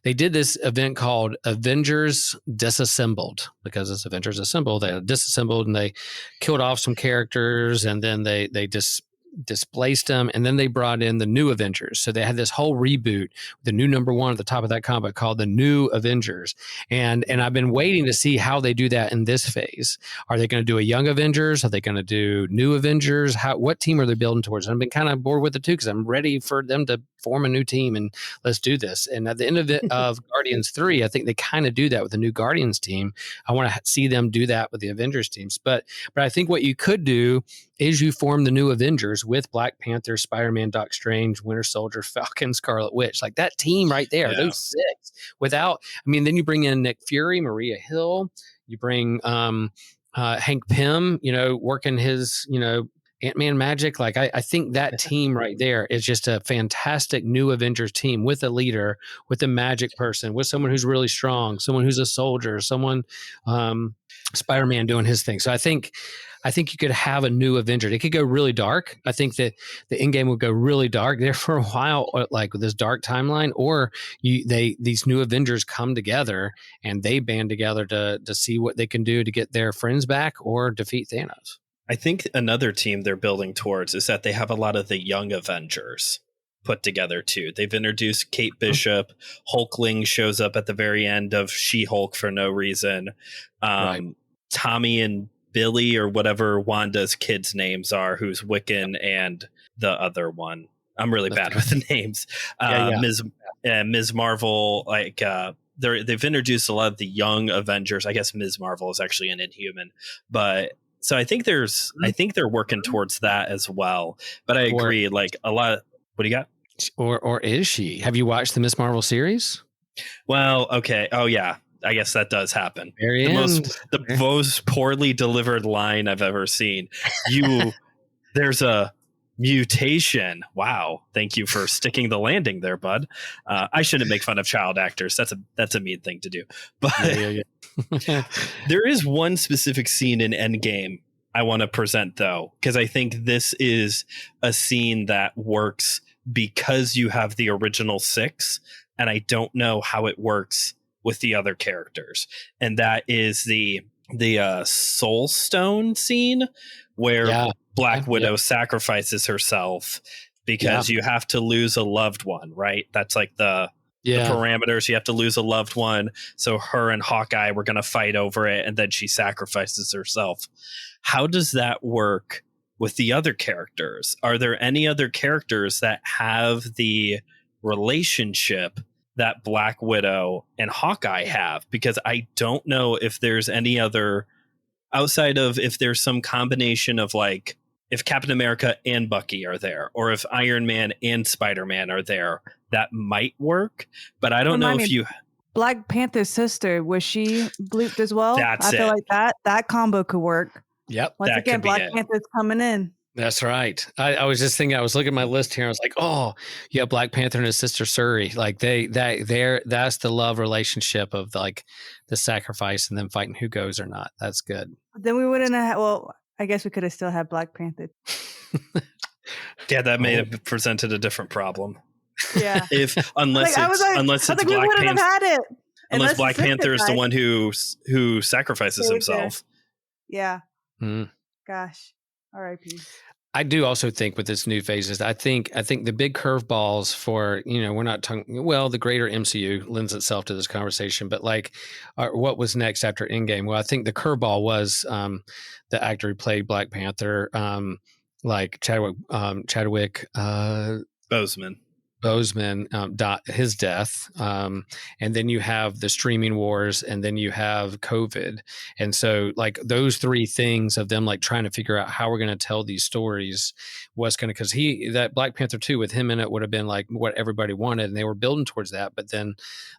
did this event called Avengers Disassembled, because it's Avengers Assembled. They disassembled and they killed off some characters, and then they just displaced them, and then they brought in the new Avengers. So they had this whole reboot, the new number one at the top of that comic called the New Avengers. And I've been waiting to see how they do that in this phase. Are they going to do a Young Avengers? Are they going to do New Avengers? What team are they building towards? I've been kind of bored with it too, because I'm ready for them to form a new team and let's do this. And at the end of Guardians 3, I think they kind of do that with the new Guardians team. I want to see them do that with the Avengers teams. But I think what you could do is you form the New Avengers with Black Panther, Spider-Man, Doc Strange, Winter Soldier, Falcon, Scarlet Witch. Like that team right there, those six. Then you bring in Nick Fury, Maria Hill, you bring Hank Pym, working his, Ant-Man magic. Like I think that team right there is just a fantastic New Avengers team with a leader, with a magic person, with someone who's really strong, someone who's a soldier, someone Spider-Man doing his thing. So I think you could have a new Avenger. It could go really dark. I think that the Endgame would go really dark there for a while, like with this dark timeline, or these new Avengers come together and they band together to see what they can do to get their friends back or defeat Thanos. I think another team they're building towards is that they have a lot of the young Avengers put together too. They've introduced Kate Bishop. Hulkling shows up at the very end of She-Hulk for no reason. Right. Tommy and Billy, or whatever Wanda's kids' names are, who's Wiccan and the other one. I'm really bad with the names. Ms. Marvel, they've introduced a lot of the young Avengers. I guess Ms. Marvel is actually an Inhuman, but so I think they're working towards that as well. But I agree, like a lot. What do you got? Or is she? Have you watched the Ms. Marvel series? Well, okay. Oh yeah. I guess that does happen. The most poorly delivered line I've ever seen. There's a mutation. Wow. Thank you for sticking the landing there, bud. I shouldn't make fun of child actors. That's a mean thing to do. But there is one specific scene in Endgame I want to present, though, because I think this is a scene that works because you have the original six, and I don't know how it works with the other characters, and that is the Soul Stone scene where Black Widow sacrifices herself because you have to lose a loved one, right? That's like the parameters. You have to lose a loved one, so her and Hawkeye were going to fight over it, and then she sacrifices herself. How does that work with the other characters? Are there any other characters that have the relationship that Black Widow and Hawkeye have? Because I don't know if there's any other, outside of if there's some combination of like if Captain America and Bucky are there, or if Iron Man and Spider-Man are there, that might work. But I don't know if you... Black Panther's sister, was she blooped as well? I feel like that combo could work. Yep. Once again, Black Panther's coming in. That's right. I was just thinking, I was looking at my list here. I was like, oh, yeah, Black Panther and his sister Shuri. Like that's the love relationship of like the sacrifice and them fighting who goes or not. That's good. Then we wouldn't have, well, I guess we could have still had Black Panther. Yeah, that may have presented a different problem. Yeah. Unless it's Black Panther. Unless Black Panther is the one who sacrifices himself. Yeah. Gosh. R.I.P. I do also think with this new phases, I think the big curveballs for, we're not talking, well, the greater MCU lends itself to this conversation, but like what was next after Endgame? Well, I think the curveball was the actor who played Black Panther, like Chadwick Boseman, his death. And then you have the streaming wars, and then you have COVID. And so like those three things of them like trying to figure out how we're going to tell these stories was going to, because that Black Panther 2 with him in it would have been like what everybody wanted, and they were building towards that. But then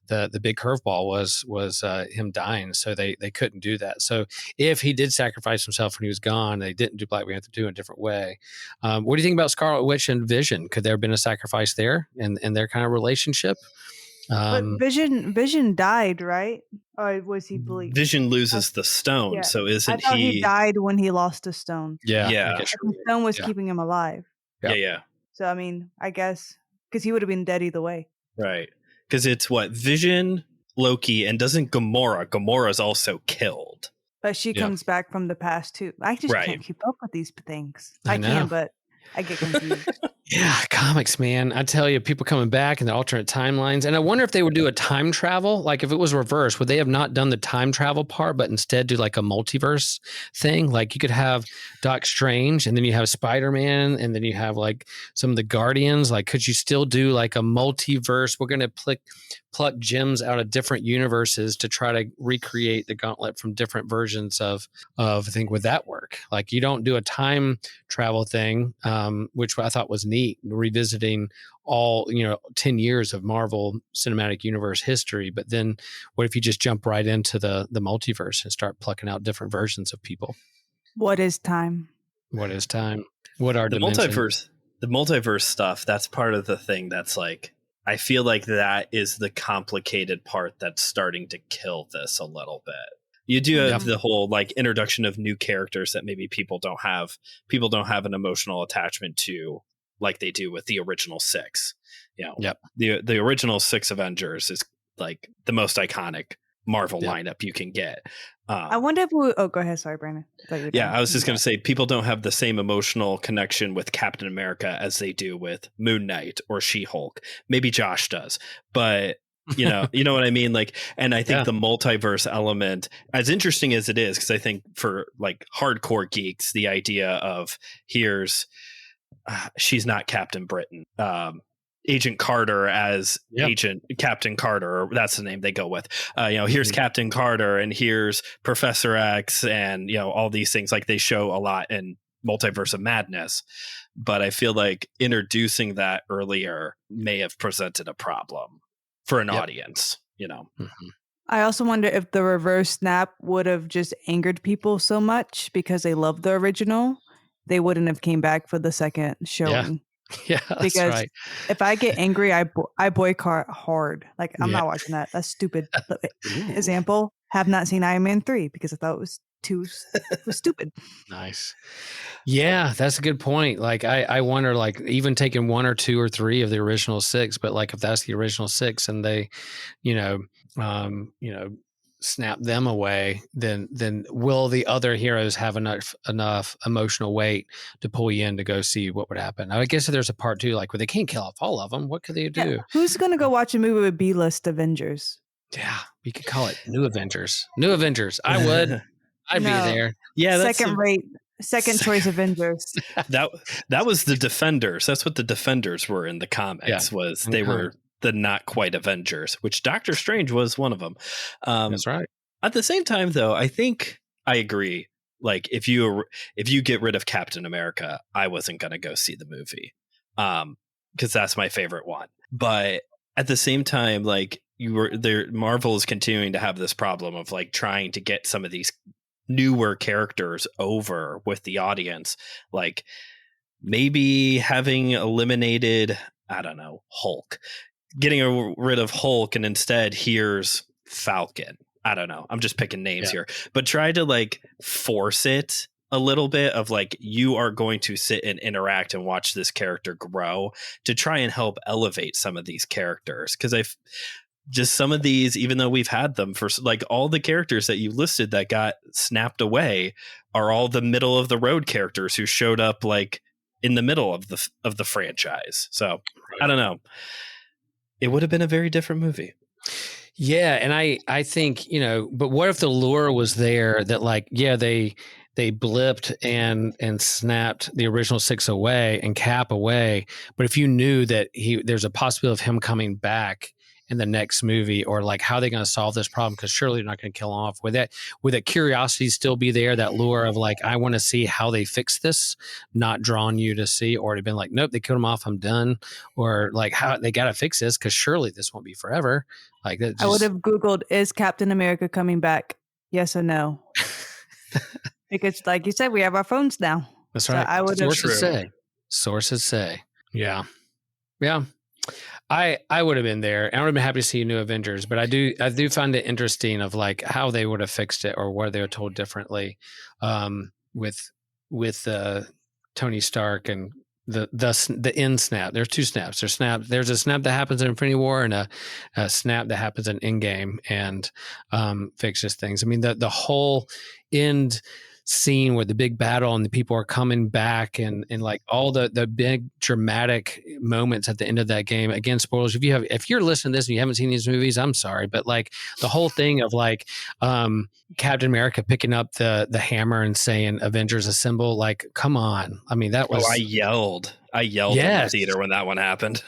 the big curveball was him dying. So they couldn't do that. So if he did sacrifice himself when he was gone, they didn't do Black Panther 2 in a different way. What do you think about Scarlet Witch and Vision? Could there have been a sacrifice there? And their kind of relationship? But Vision died, right? Or was he bleached? Vision loses the stone, Yeah. so I isn't thought he he? died when he lost the stone. Yeah. Yeah. I guess The you're right. stone was Yeah. keeping him alive. Yep. Yeah. So I mean, I guess because he would have been dead either way. Right. Because it's what? Vision, Loki, and doesn't Gamora? Gamora's also killed. But she Yeah. comes back from the past too. I just Right. can't keep up with these things. I I know. can, but I get confused. Yeah, comics, man. I tell you, people coming back in the alternate timelines. And I wonder if they would do a time travel. Like if it was reversed, would they have not done the time travel part, but instead do like a multiverse thing? Like you could have Doc Strange and then you have Spider-Man and then you have like some of the Guardians. Like, could you still do like a multiverse? We're going to pluck gems out of different universes to try to recreate the gauntlet from different versions of I think, would that work? Like you don't do a time travel thing, which I thought was neat, revisiting all 10 years of Marvel Cinematic Universe history. But then what if you just jump right into the multiverse and start plucking out different versions of people? What is time? What is time? What are The dimensions? multiverse stuff, that's part of the thing that's like, I feel like that is the complicated part that's starting to kill this a little bit. You do have the whole like introduction of new characters that maybe people don't have an emotional attachment to like they do with the original 6. Yep. The original 6 Avengers is like the most iconic Marvel Yep. lineup you can get. I wonder if we. Oh, go ahead. Sorry, Brandon. I was just going to say people don't have the same emotional connection with Captain America as they do with Moon Knight or She-Hulk. Maybe Josh does, but you know what I mean? Like, and I think the multiverse element, as interesting as it is, because I think for like hardcore geeks, the idea of she's not Captain Britain. Agent Carter as Agent Captain Carter, that's the name they go with. Here's Captain Carter and here's Professor X and all these things, like they show a lot in Multiverse of Madness. But I feel like introducing that earlier may have presented a problem for an audience, I also wonder if the reverse snap would have just angered people so much because they loved the original, they wouldn't have came back for the second showing. Yeah, that's because right. if I get angry, I boycott hard. Like I'm not watching that. That's stupid. Example: have not seen Iron Man 3 because I thought it was stupid. Nice. Yeah, that's a good point. Like I wonder, like even taking 1 or 2 or 3 of the original 6, but like if that's the original 6 and they, snap them away, then will the other heroes have enough emotional weight to pull you in to go see what would happen? I guess if there's a part 2, like where they can't kill off all of them, what could they do? Yeah. Who's gonna go watch a movie with B-list Avengers? Yeah, we could call it New Avengers. New Avengers. I would. I'd be there. Yeah, that's second choice Avengers. that was the Defenders. That's what the Defenders were in the comics. They were the not quite Avengers, which Doctor Strange was one of them. That's right. At the same time, though, I think I agree. Like if you get rid of Captain America, I wasn't going to go see the movie because that's my favorite one. But at the same time, like Marvel is continuing to have this problem of like trying to get some of these newer characters over with the audience, like maybe having eliminated, I don't know, Hulk, getting rid of Hulk and instead here's Falcon. I don't know, I'm just picking names here, but try to like force it a little bit of like, you are going to sit and interact and watch this character grow to try and help elevate some of these characters. Because just some of these, even though we've had them for like all the characters that you listed that got snapped away are all the middle of the road characters who showed up like in the middle of the franchise. So I don't know. It would have been a very different movie. Yeah. And I think, but what if the lure was there that like, they blipped and snapped the original 6 away and Cap away. But if you knew that there's a possibility of him coming back in the next movie, or like how are they going to solve this problem? Because surely they're not going to kill him off. Would that curiosity still be there? That lure of like, I want to see how they fix this, not drawing you to see, or to been like, nope, they killed him off, I'm done, or like how they got to fix this because surely this won't be forever. Like that. I would have Googled, is Captain America coming back? Yes or no? Because like you said, we have our phones now. That's right. So I would Sources say. Yeah. I would have been there, and I would have been happy to see New Avengers. But I do find it interesting of like how they would have fixed it or where they were told differently, with Tony Stark and the end snap. There's two snaps. There's a snap that happens in Infinity War and a snap that happens in Endgame and fixes things. I mean the whole end scene with the big battle and the people are coming back and like all the big dramatic moments at the end of that game. Again, spoilers. If you're listening to this and you haven't seen these movies, I'm sorry, but like the whole thing of like Captain America picking up the hammer and saying Avengers Assemble, like, come on. I mean, that was I yelled in the theater when that one happened.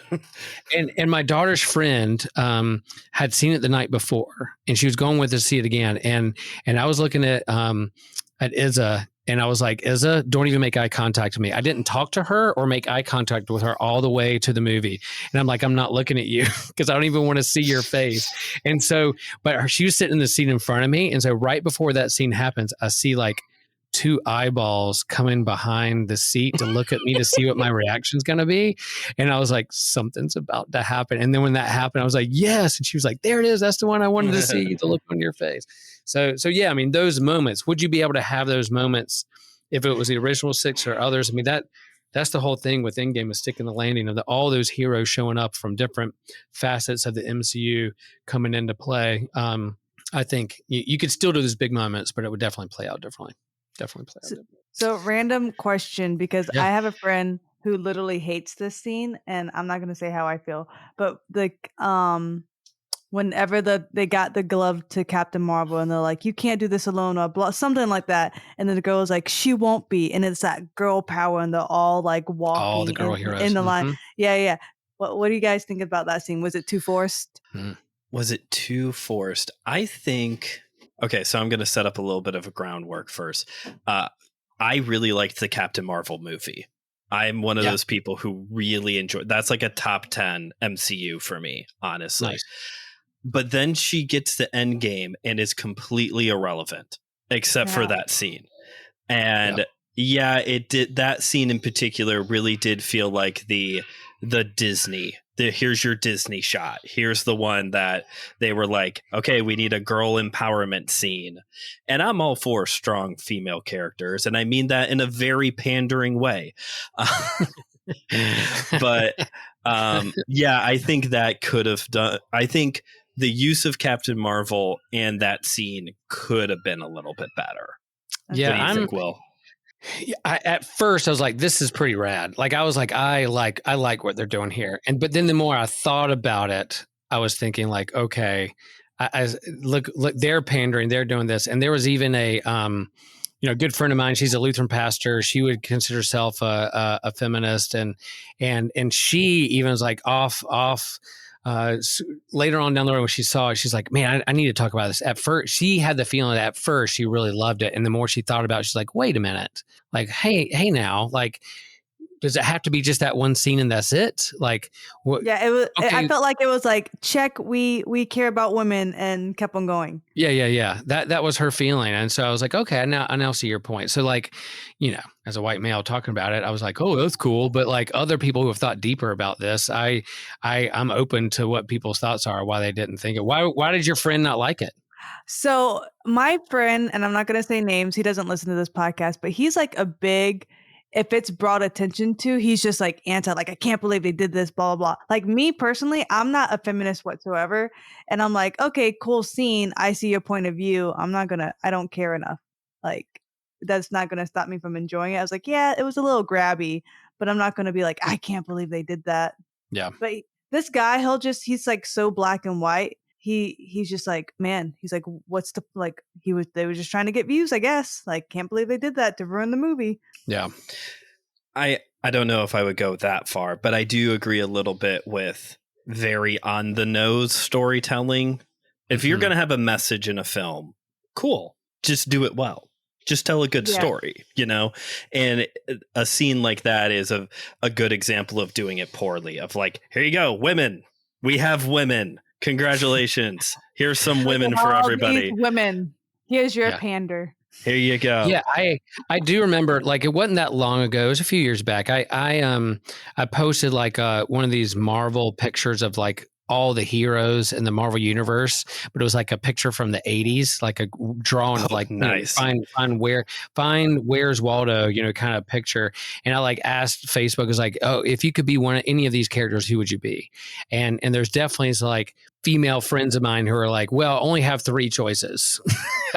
and my daughter's friend had seen it the night before and she was going with us to see it again. And I was looking at Izza, and I was like, Izza, don't even make eye contact with me. I didn't talk to her or make eye contact with her all the way to the movie. And I'm like, I'm not looking at you because I don't even want to see your face. And so, but she was sitting in the seat in front of me. And so right before that scene happens, I see like two eyeballs coming behind the seat to look at me to see what my reaction's going to be. And I was like, something's about to happen. And then when that happened, I was like, yes. And she was like, there it is. That's the one I wanted to see, the look on your face. So yeah, I mean, those moments, would you be able to have those moments if it was the original six or others? I mean, that's the whole thing with Endgame, is sticking the landing of all those heroes showing up from different facets of the MCU coming into play. I think you could still do those big moments, but it would definitely play out differently. So random question, because I have a friend who literally hates this scene, and I'm not going to say how I feel, but like whenever they got the glove to Captain Marvel and they're like, you can't do this alone or blah, something like that, and then the girl is like, she won't be, and it's that girl power and they're all like walking all the girl heroes in the line. Yeah. What do you guys think about that scene? Was it too forced? Was it too forced? I think. Okay, so I'm going to set up a little bit of a groundwork first. I really liked the Captain Marvel movie. I'm one of those people who really enjoyed. That's like a top 10 MCU for me, honestly. Nice. But then she gets to Endgame and is completely irrelevant, except for that scene. And it did. That scene in particular really did feel like the Disney. Here's your Disney shot. Here's the one that they were like, okay, we need a girl empowerment scene. And I'm all for strong female characters. And I mean that in a very pandering way. But I think that could have done. I think the use of Captain Marvel and that scene could have been a little bit better. Yeah, what do you think, Will? At first I was like, this is pretty rad. Like I was like, I like what they're doing here. but then the more I thought about it, I was thinking like, okay, look, they're pandering, they're doing this. And there was even a good friend of mine. She's a Lutheran pastor. She would consider herself a feminist, and she even was like off. Later on down the road when she saw it, she's like, man, I need to talk about this. At first, she had the feeling that at first she really loved it. And the more she thought about it, she's like, wait a minute. Like, hey now, like, does it have to be just that one scene and that's it? Like, what? Yeah, it was. Okay. I felt like it was like, check, we care about women, and kept on going. Yeah. That was her feeling, and so I was like, okay, I now see your point. So, like, as a white male talking about it, I was like, oh, that's cool. But like other people who have thought deeper about this, I'm open to what people's thoughts are, why they didn't think it. Why did your friend not like it? So my friend, and I'm not going to say names, he doesn't listen to this podcast, but he's like a big. If it's brought attention to, he's just like anti, like, I can't believe they did this, blah, blah, blah. Like me personally, I'm not a feminist whatsoever. And I'm like, okay, cool scene. I see your point of view. I don't care enough. Like, that's not going to stop me from enjoying it. I was like, yeah, it was a little grabby, but I'm not going to be like, I can't believe they did that. Yeah. But this guy, he's like so black and white. He's just like, man, he's like, what's the, like, they were just trying to get views, I guess. Like, can't believe they did that to ruin the movie. Yeah. I don't know if I would go that far, but I do agree a little bit with very on the nose storytelling. If you're going to have a message in a film, cool. Just do it well. Just tell a good story, and a scene like that is a good example of doing it poorly, of like, here you go, women. We have women. Congratulations. Here's some women for everybody. Women. Here's your pander. Here you go. Yeah, I do remember, like, it wasn't that long ago. It was a few years back. I posted like one of these Marvel pictures of like all the heroes in the Marvel universe, but it was like a picture from the 80s, like a drawing of like nice. find Where's Waldo, kind of picture. And I like asked Facebook, was like, oh, if you could be any of these characters, who would you be? And there's definitely like female friends of mine who are like, well, I only have 3 choices.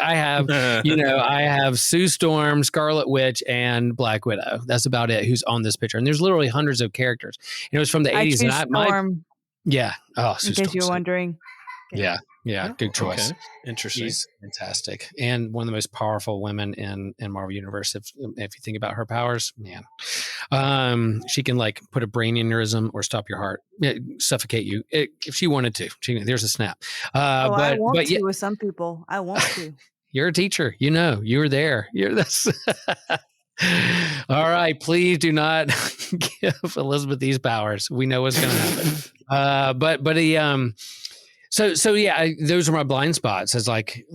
I have, I have Sue Storm, Scarlet Witch, and Black Widow. That's about it. Who's on this picture? And there's literally hundreds of characters. And it was from the 80s. choose Storm. Yeah. Oh, in case you were wondering. Yeah. Yeah. Good choice. Okay. Interesting. She's fantastic. And one of the most powerful women in Marvel Universe. If you think about her powers, man, she can like put a brain aneurysm or stop your heart, suffocate you if she wanted to. There's a snap. I want to with some people. I want to. You're a teacher. You were there. You're this. All right. Please do not give Elizabeth these powers. We know what's going to happen. But he, so yeah, those are my blind spots as like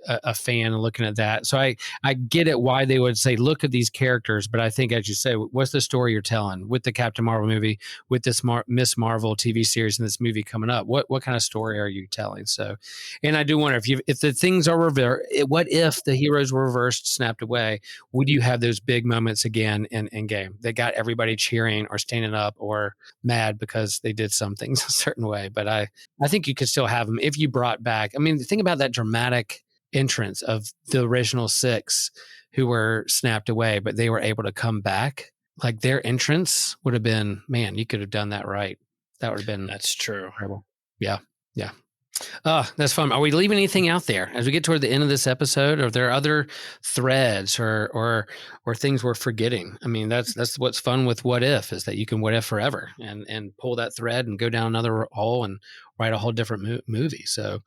a fan looking at that. So I get it why they would say, look at these characters. But I think, as you say, what's the story you're telling with the Captain Marvel movie, with this Miss Marvel TV series and this movie coming up? What kind of story are you telling? So, and I do wonder if the things are reversed, what if the heroes were reversed, snapped away, would you have those big moments again in Endgame that got everybody cheering or standing up or mad because they did some things a certain way? But I think you could still have them if you brought back, I mean, think about that dramatic entrance of the original 6 who were snapped away, but they were able to come back. Like their entrance would have been, man, you could have done that right. That would have been, that's true. Incredible. Yeah. That's fun. Are we leaving anything out there as we get toward the end of this episode? Are there other threads or things we're forgetting? I mean, that's what's fun with What If, is that you can what if forever and pull that thread and go down another hole and write a whole different movie. So,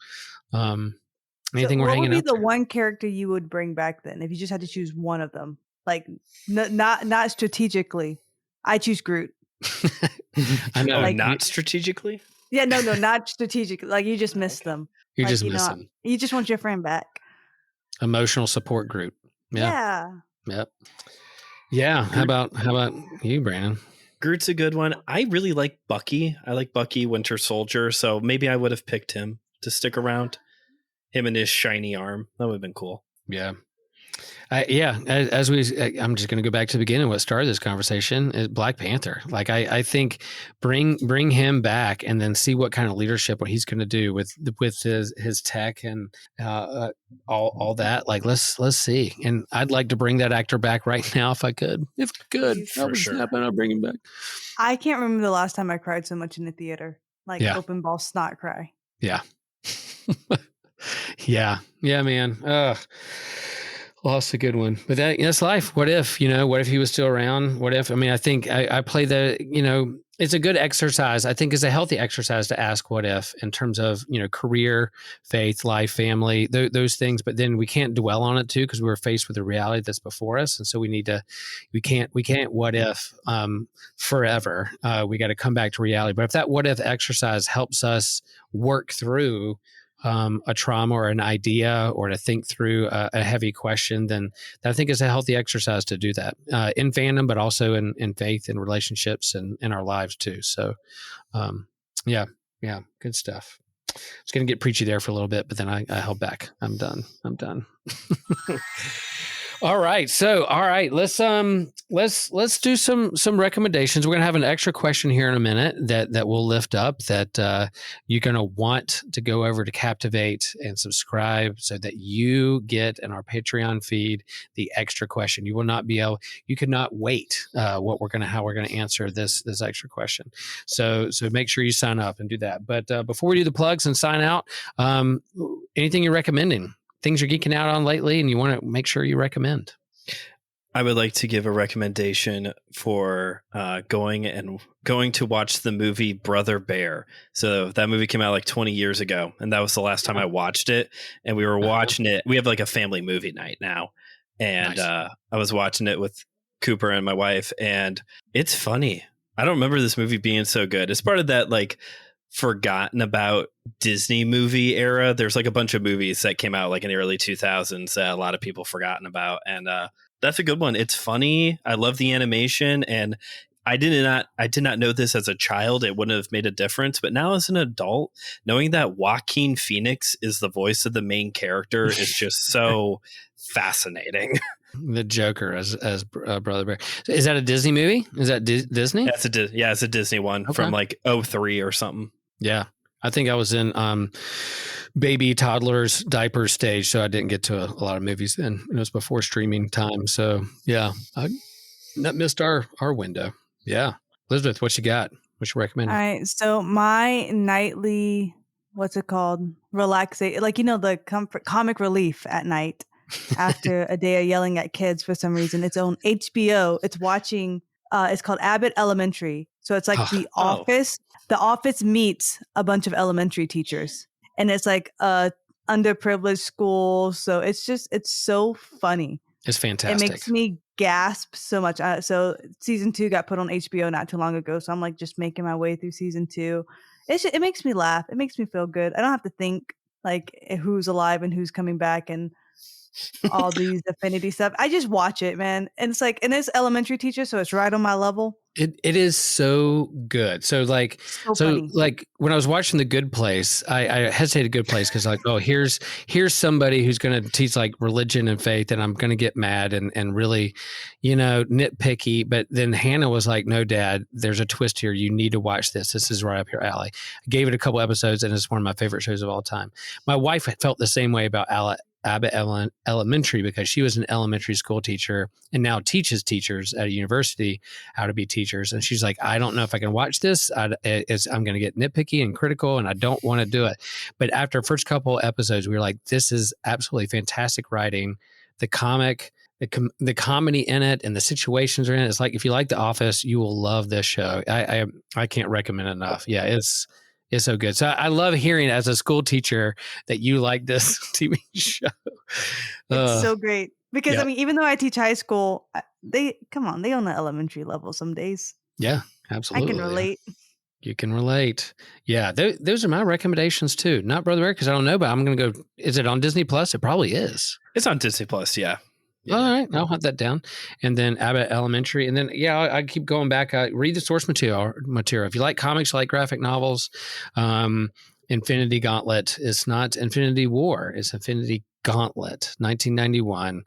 anything we're hanging out? What would be the one character you would bring back then if you just had to choose one of them? Like, not strategically. I choose Groot. I know, like, not strategically. Yeah, no, not strategically. Like, you just miss them. You just miss them. You just want your friend back. Emotional support group. Yeah. Yep. Yeah. How about you, Brandon? Groot's a good one. I really like Bucky. I like Bucky, Winter Soldier. So maybe I would have picked him to stick around. Him and his shiny arm. That would have been cool. Yeah. I'm just going to go back to the beginning. What started this conversation is Black Panther. Like I think bring him back and then see what kind of leadership, what he's going to do with his tech and all that. Like let's see. And I'd like to bring that actor back right now if I could. If I could, for sure. I'll bring him back. I can't remember the last time I cried so much in the theater. Like open ball snot cry. Yeah. Yeah, man. Lost a good one, but that's life. What if, what if he was still around? What if, I think I play the, it's a good exercise. I think it's a healthy exercise to ask what if in terms of, career, faith, life, family, those things. But then we can't dwell on it too, because we're faced with the reality that's before us. And so we can't what if forever. We got to come back to reality. But if that what if exercise helps us work through a trauma or an idea, or to think through a heavy question, then I think it's a healthy exercise to do that in fandom, but also in faith and relationships and in our lives too. So, yeah, good stuff. I was going to get preachy there for a little bit, but then I held back. I'm done. All right. So, let's do some recommendations. We're going to have an extra question here in a minute that we'll lift up that you're going to want to go over to Captivate and subscribe so that you get in our Patreon feed the extra question. You will not be able. You could not wait. How we're going to answer this extra question. So make sure you sign up and do that. But before we do the plugs and sign out, anything you're recommending? Things you're geeking out on lately and you want to make sure you recommend? I would like to give a recommendation for going to watch the movie Brother Bear. So that movie came out like 20 years ago, and that was the last time I watched it. And we were watching it. We have like a family movie night now. And nice. I was watching it with Cooper and my wife, and it's funny. I don't remember this movie being so good. It's part of that like forgotten about Disney movie era. There's like a bunch of movies that came out like in the early 2000s that a lot of people forgotten about. And that's a good one. It's funny. I love the animation. And I did not know this as a child. It wouldn't have made a difference. But now as an adult, knowing that Joaquin Phoenix is the voice of the main character is just so fascinating. The Joker as Brother Bear. Is that a Disney movie? Is that Disney? It's a Disney one from like 2003 or something. Yeah. I think I was in baby toddlers diaper stage, so I didn't get to a lot of movies then. It was before streaming time. So yeah, that missed our window. Yeah. Elizabeth, what you got? What you recommend? All right. So my nightly, what's it called? Relaxation, like, the comic relief at night after a day of yelling at kids for some reason. It's on HBO. It's watching, it's called Abbott Elementary. So it's like The Office. The Office meets a bunch of elementary teachers, and it's like a underprivileged school. So it's so funny. It's fantastic. It makes me gasp so much. So season 2 got put on HBO not too long ago. So I'm like just making my way through season 2. It makes me laugh. It makes me feel good. I don't have to think like who's alive and who's coming back and all these affinity stuff. I just watch it, man. And it's like, and it's elementary teacher, so it's right on my level. It is so good. So like, funny. Like when I was watching The Good Place, I hesitated Good Place because like, oh, here's somebody who's going to teach like religion and faith, and I'm going to get mad and really, nitpicky. But then Hannah was like, no, Dad, there's a twist here. You need to watch this. This is right up your alley. I gave it a couple episodes, and it's one of my favorite shows of all time. My wife felt the same way about Abbott Elementary because she was an elementary school teacher and now teaches teachers at a university how to be teachers. And she's like, I don't know if I can watch this. I'm going to get nitpicky and critical, and I don't want to do it. But after the first couple episodes, we were like, this is absolutely fantastic writing. The comic, the comedy in it, and the situations are in it. It's like, if you like The Office, you will love this show. I can't recommend it enough. Yeah, it's so good. So I love hearing as a school teacher that you like this TV show. It's so great because yeah. I mean, even though I teach high school, they on the elementary level some days. Yeah, absolutely. I can relate. You can relate. Yeah, those are my recommendations too. Not Brother Eric because I don't know, but I'm going to go. Is it on Disney Plus? It probably is. It's on Disney Plus. Yeah. Yeah. All right, I'll have that down. And then Abbott Elementary. And then, I keep going back. Read the source material. If you like comics, you like graphic novels, Infinity Gauntlet. It's not Infinity War. It's Infinity Gauntlet, 1991,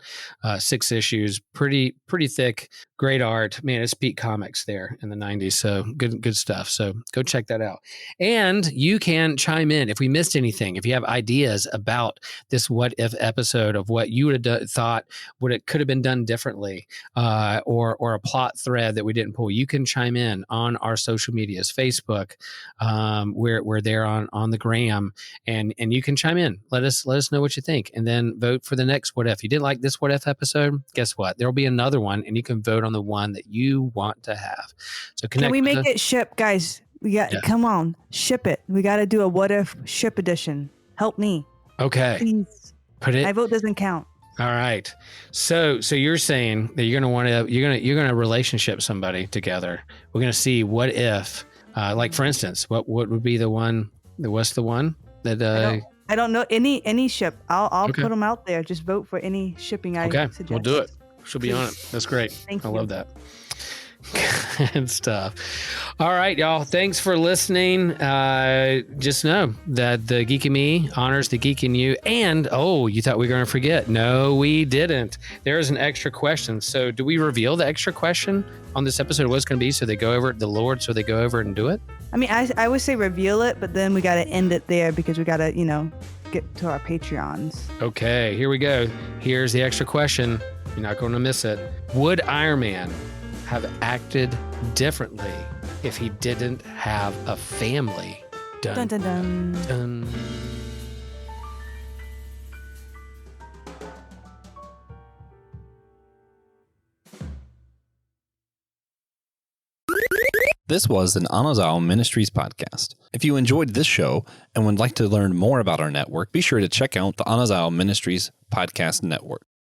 6 issues, pretty thick, great art. Man, it's peak comics there in the 90s. So good stuff. So go check that out. And you can chime in if we missed anything. If you have ideas about this what if episode of what you would have thought what it could have been done differently, or a plot thread that we didn't pull, you can chime in on our social medias, Facebook. We're there on the gram, and you can chime in. Let us know what you think. And then vote for the next what if. You didn't like this what if episode? Guess what? There'll be another one, and you can vote on the one that you want to have. So can we make it ship, guys? Come on, ship it. We got to do a what if ship edition. Help me. Okay. Please. My vote doesn't count. All right. So you're saying that you're gonna relationship somebody together. We're gonna see what if, like for instance, what would be the one? What's the one that? I don't know any ship. I'll put them out there. Just vote for any shipping I suggest. Okay, we'll do it. She'll be on it. That's great. Thank you. I love that. Good stuff. All right, y'all. Thanks for listening. Just know that the Geek in Me honors the Geek in You. And, you thought we were going to forget. No, we didn't. There is an extra question. So do we reveal the extra question on this episode? What's going to be? So they go over it, the Lord, so they go over it and do it? I mean, I would say reveal it, but then we got to end it there because we got to, get to our Patreons. Okay, here we go. Here's the extra question. You're not going to miss it. Would Iron Man have acted differently if he didn't have a family? Dun, dun, dun, dun. This was an Anazao Ministries podcast. If you enjoyed this show and would like to learn more about our network, be sure to check out the Anazao Ministries podcast network.